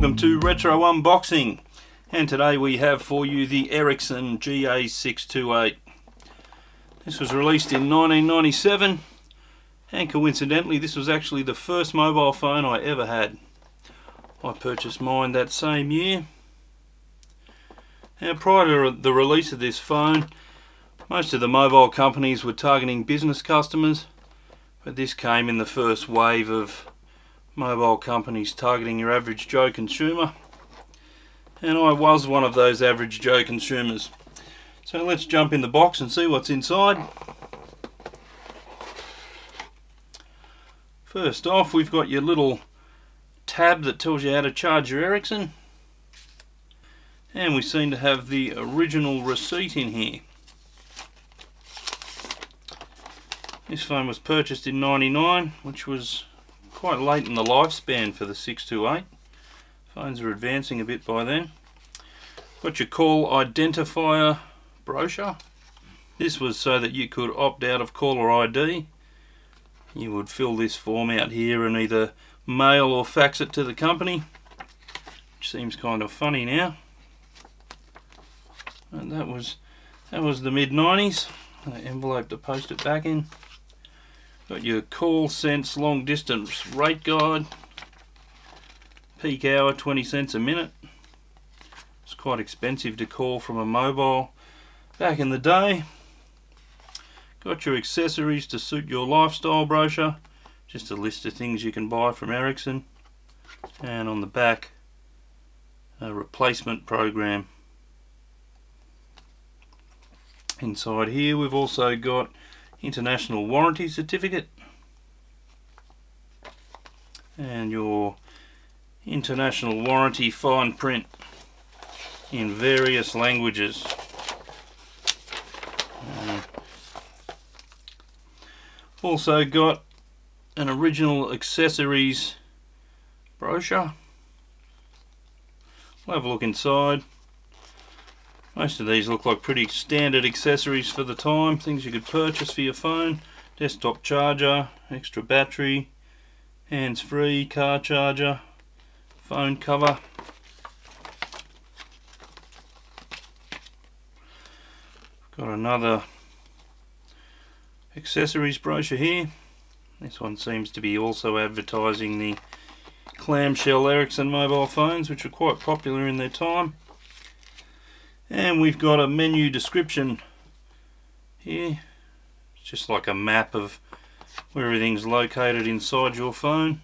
welcome to Retro Unboxing, and today we have for you the Ericsson GA628. This was released in 1997, and coincidentally this was actually the first mobile phone I ever had. I purchased mine that same year. Now, prior to the release of this phone, most of the mobile companies were targeting business customers, but this came in the first wave of mobile companies targeting your average Joe consumer, and I was one of those average Joe consumers. So let's jump in the box and see what's inside. First off, we've got your little tab that tells you how to charge your Ericsson, and we seem to have the original receipt in here. This phone was purchased in '99, which was quite late in the lifespan for the 628. Phones are advancing a bit by then. Got your call identifier brochure. This was so that you could opt out of caller ID. You would fill this form out here and either mail or fax it to the company, which seems kind of funny now. And that was the mid-90s. Envelope to post it back in. Got your call sense long distance rate guide. Peak hour 20 cents a minute. It's quite expensive to call from a mobile back in the day. Got your accessories to suit your lifestyle brochure. Just a list of things you can buy from Ericsson. And on the back, a replacement program. Inside here we've also got international warranty certificate and your international warranty fine print in various languages. Also got an original accessories brochure. We'll have a look inside. Most of these look like pretty standard accessories for the time, things you could purchase for your phone. Desktop charger, extra battery, hands-free, car charger, phone cover. Got another accessories brochure here. This one seems to be also advertising the clamshell Ericsson mobile phones, which were quite popular in their time. And we've got a menu description here. It's just like a map of where everything's located inside your phone.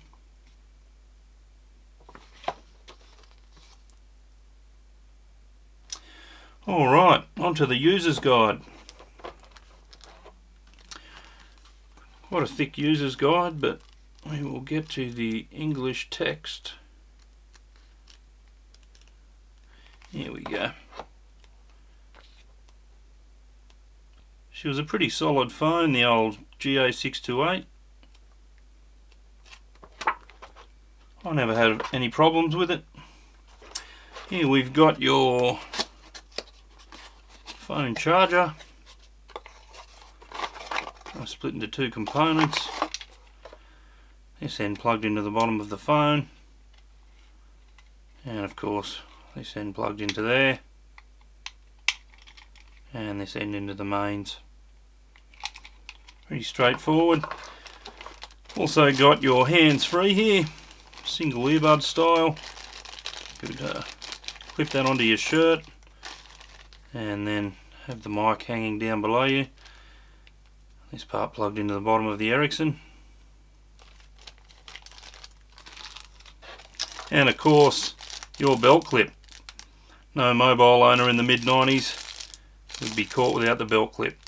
Alright, onto the user's guide. Quite a thick user's guide, but we will get to the English text. Here we go. She was a pretty solid phone, the old GA628. I never had any problems with it. Here we've got your phone charger. I've split into two components. This end plugged into the bottom of the phone, and of course this end plugged into there, and this end into the mains. Pretty straightforward. Also got your hands-free here, single earbud style. You could clip that onto your shirt and then have the mic hanging down below you. This part plugged into the bottom of the Ericsson. And of course your belt clip. No mobile owner in the mid-90s would be caught without the belt clip.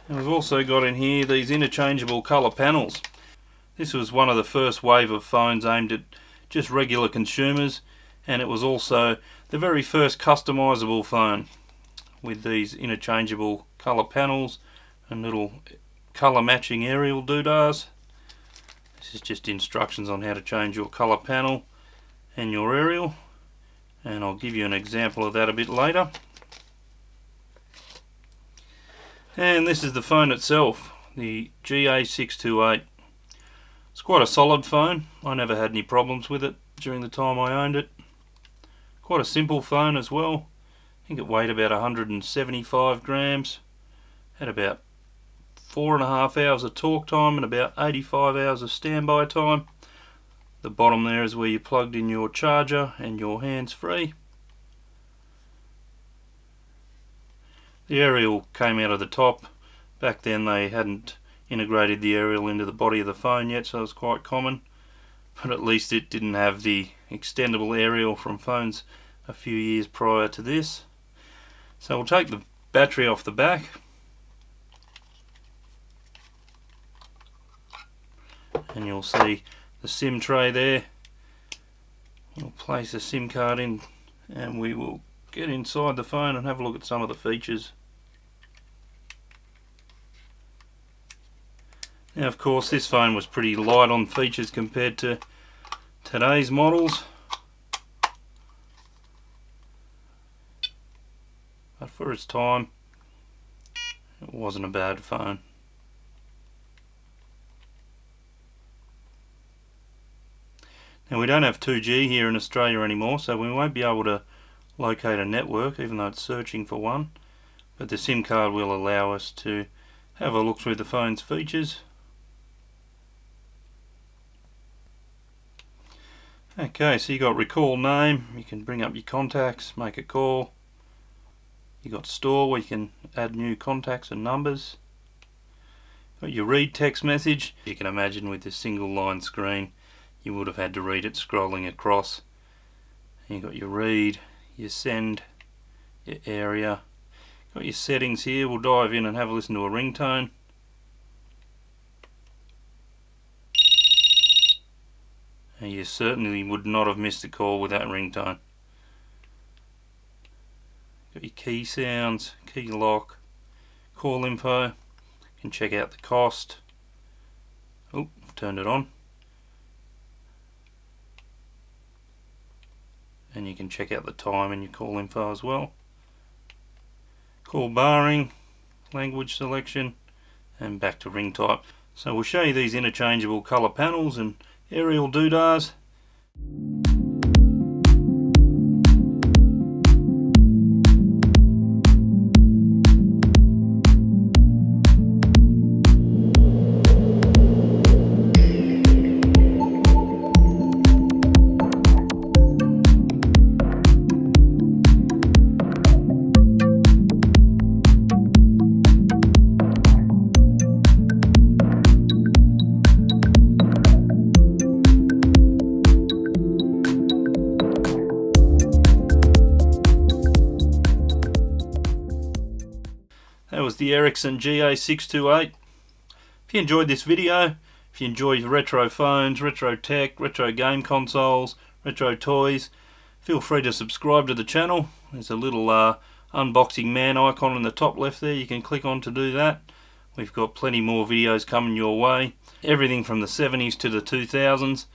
And we've also got in here these interchangeable colour panels. This was one of the first wave of phones aimed at just regular consumers, and it was also the very first customisable phone with these interchangeable colour panels and little colour matching aerial doodahs. This is just instructions on how to change your colour panel and your aerial, and I'll give you an example of that a bit later. And this is the phone itself, the GA628. It's quite a solid phone. I never had any problems with it during the time I owned it. Quite a simple phone as well. I think it weighed about 175 grams. Had about 4.5 hours of talk time and about 85 hours of standby time. The bottom there is where you plugged in your charger and your hands-free. The aerial came out of the top. Back then they hadn't integrated the aerial into the body of the phone yet, so it was quite common. But at least it didn't have the extendable aerial from phones a few years prior to this. So we'll take the battery off the back. And you'll see the SIM tray there. We'll place a SIM card in and we will get inside the phone and have a look at some of the features. Now of course this phone was pretty light on features compared to today's models, but for its time it wasn't a bad phone. Now we don't have 2G here in Australia anymore, so we won't be able to locate a network even though it's searching for one, but the SIM card will allow us to have a look through the phone's features. Okay, so you got recall name, you can bring up your contacts, make a call. You got store where you can add new contacts and numbers. Got your read text message. You can imagine with this single line screen you would have had to read it scrolling across. And you got your read, your send, your area. Got your settings here. We'll dive in and have a listen to a ringtone. And you certainly would not have missed a call with that ringtone. Got your key sounds, key lock, call info. You can check out the cost. Oh, I've turned it on. And you can check out the time in your call info as well. Call barring, language selection, and back to ring type. So we'll show you these interchangeable colour panels and aerial doodahs. That was the Ericsson GA628. If you enjoyed this video, if you enjoy retro phones, retro tech, retro game consoles, retro toys, feel free to subscribe to the channel. There's a little unboxing man icon in the top left there. You can click on to do that. We've got plenty more videos coming your way. Everything from the 70s to the 2000s,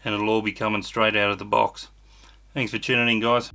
and it'll all be coming straight out of the box. Thanks for tuning in, guys.